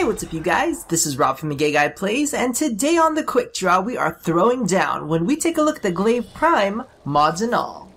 Hey, what's up you guys? This is Rob from The Gay Guy Plays, and today on The Quick Draw we are throwing down when we take a look at the Glaive Prime, mods and all.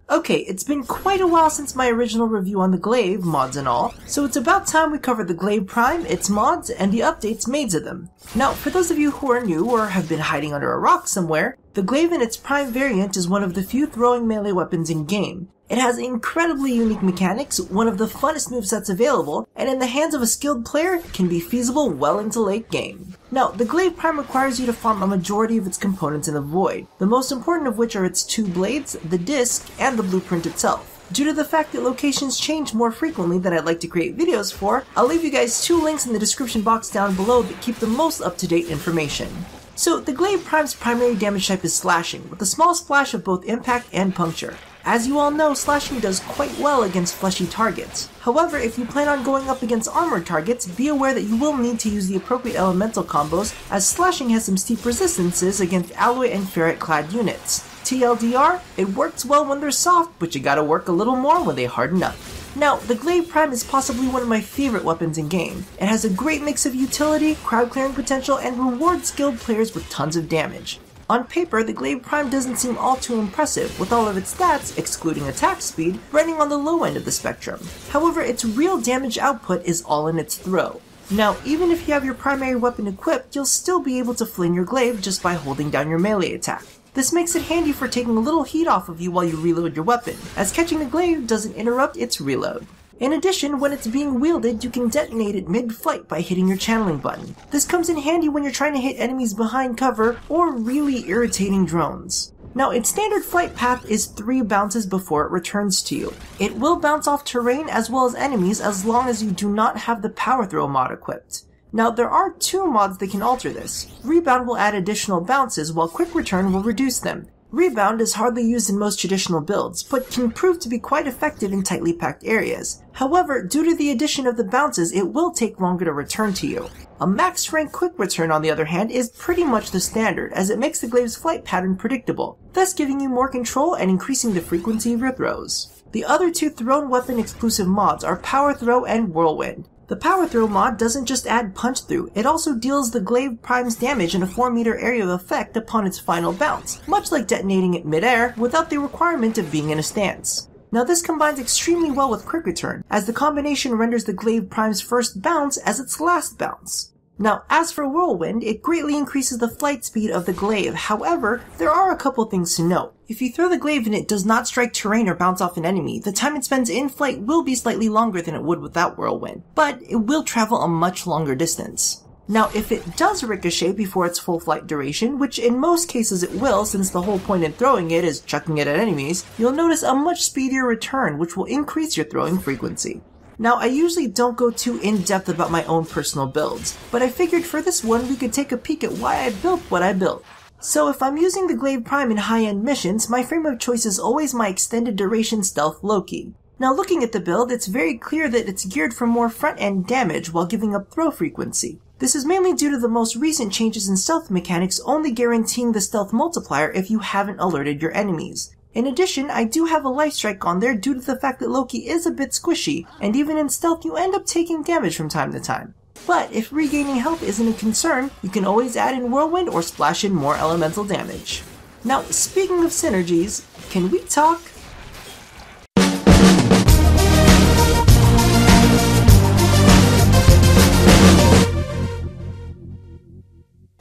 Okay, it's been quite a while since my original review on the Glaive, mods and all, so it's about time we cover the Glaive Prime, its mods, and the updates made to them. Now, for those of you who are new or have been hiding under a rock somewhere, the Glaive in its Prime variant is one of the few throwing melee weapons in game. It has incredibly unique mechanics, one of the funnest movesets available, and in the hands of a skilled player, can be feasible well into late game. Now, the Glaive Prime requires you to farm a majority of its components in the void, the most important of which are its two blades, the disc, and the blueprint itself. Due to the fact that locations change more frequently than I'd like to create videos for, I'll leave you guys two links in the description box down below that keep the most up-to-date information. So, the Glaive Prime's primary damage type is slashing, with a small splash of both impact and puncture. As you all know, slashing does quite well against fleshy targets. However, if you plan on going up against armored targets, be aware that you will need to use the appropriate elemental combos, as slashing has some steep resistances against alloy and ferrite clad units. TLDR, it works well when they're soft, but you gotta work a little more when they harden up. Now, the Glaive Prime is possibly one of my favorite weapons in game. It has a great mix of utility, crowd clearing potential, and rewards skilled players with tons of damage. On paper, the Glaive Prime doesn't seem all too impressive, with all of its stats, excluding attack speed, running on the low end of the spectrum. However, its real damage output is all in its throw. Now, even if you have your primary weapon equipped, you'll still be able to fling your glaive just by holding down your melee attack. This makes it handy for taking a little heat off of you while you reload your weapon, as catching the glaive doesn't interrupt its reload. In addition, when it's being wielded, you can detonate it mid-flight by hitting your channeling button. This comes in handy when you're trying to hit enemies behind cover or really irritating drones. Now, its standard flight path is 3 bounces before it returns to you. It will bounce off terrain as well as enemies as long as you do not have the Power Throw mod equipped. Now, there are 2 mods that can alter this. Rebound will add additional bounces while Quick Return will reduce them. Rebound is hardly used in most traditional builds, but can prove to be quite effective in tightly packed areas. However, due to the addition of the bounces, it will take longer to return to you. A max rank Quick Return, on the other hand, is pretty much the standard, as it makes the Glaive's flight pattern predictable, thus giving you more control and increasing the frequency of your throws. The other 2 thrown weapon exclusive mods are Power Throw and Whirlwind. The Power Throw mod doesn't just add punch through, it also deals the Glaive Prime's damage in a 4-meter area of effect upon its final bounce, much like detonating it mid-air without the requirement of being in a stance. Now this combines extremely well with Quick Return, as the combination renders the Glaive Prime's first bounce as its last bounce. Now, as for Whirlwind, it greatly increases the flight speed of the Glaive. However, there are a couple things to note. If you throw the Glaive and it does not strike terrain or bounce off an enemy, the time it spends in flight will be slightly longer than it would without Whirlwind, but it will travel a much longer distance. Now, if it does ricochet before its full flight duration, which in most cases it will since the whole point in throwing it is chucking it at enemies, you'll notice a much speedier return, which will increase your throwing frequency. Now, I usually don't go too in-depth about my own personal builds, but I figured for this one we could take a peek at why I built what I built. So if I'm using the Glaive Prime in high-end missions, my frame of choice is always my extended duration stealth Loki. Now looking at the build, it's very clear that it's geared for more front-end damage while giving up throw frequency. This is mainly due to the most recent changes in stealth mechanics only guaranteeing the stealth multiplier if you haven't alerted your enemies. In addition, I do have a life strike on there due to the fact that Loki is a bit squishy, and even in stealth you end up taking damage from time to time. But if regaining health isn't a concern, you can always add in Whirlwind or splash in more elemental damage. Now, speaking of synergies, can we talk?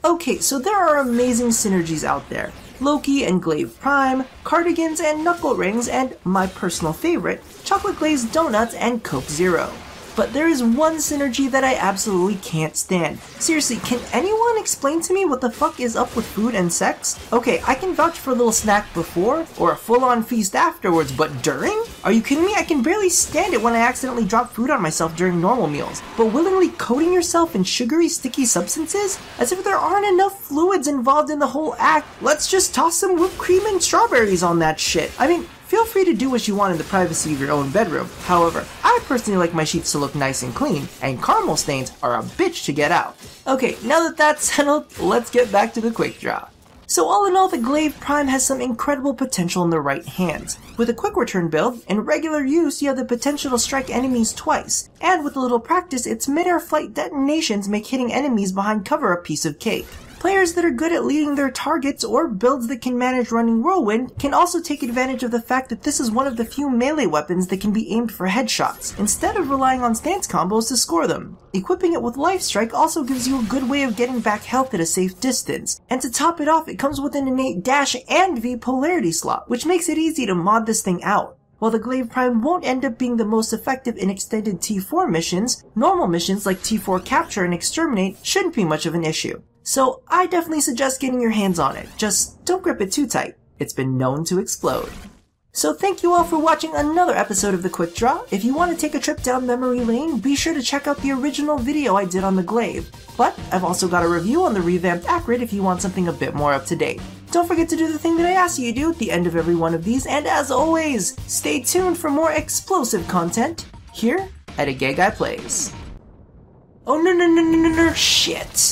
Okay, so there are amazing synergies out there. Loki and Glaive Prime, cardigans and knuckle rings, and my personal favorite, chocolate glazed donuts and Coke Zero. But there is one synergy that I absolutely can't stand. Seriously, can anyone explain to me what the fuck is up with food and sex? Okay, I can vouch for a little snack before, or a full-on feast afterwards, but during? Are you kidding me? I can barely stand it when I accidentally drop food on myself during normal meals. But willingly coating yourself in sugary, sticky substances? As if there aren't enough fluids involved in the whole act, let's just toss some whipped cream and strawberries on that shit. I mean, feel free to do what you want in the privacy of your own bedroom. However, I personally like my sheets to look nice and clean, and caramel stains are a bitch to get out. Okay, now that that's settled, let's get back to the quick draw. So all in all, the Glaive Prime has some incredible potential in the right hands. With a quick return build, in regular use you have the potential to strike enemies twice, and with a little practice its mid-air flight detonations make hitting enemies behind cover a piece of cake. Players that are good at leading their targets or builds that can manage running whirlwind can also take advantage of the fact that this is one of the few melee weapons that can be aimed for headshots, instead of relying on stance combos to score them. Equipping it with Life Strike also gives you a good way of getting back health at a safe distance, and to top it off it comes with an innate dash and V polarity slot, which makes it easy to mod this thing out. While the Glaive Prime won't end up being the most effective in extended T4 missions, normal missions like T4 Capture and Exterminate shouldn't be much of an issue. So I definitely suggest getting your hands on it, just don't grip it too tight. It's been known to explode. So thank you all for watching another episode of The Quick Draw. If you want to take a trip down memory lane, be sure to check out the original video I did on the Glaive. But I've also got a review on the revamped Acrid if you want something a bit more up to date. Don't forget to do the thing that I ask you to do at the end of every one of these, and as always, stay tuned for more explosive content here at A Gay Guy Plays. Oh no, shit.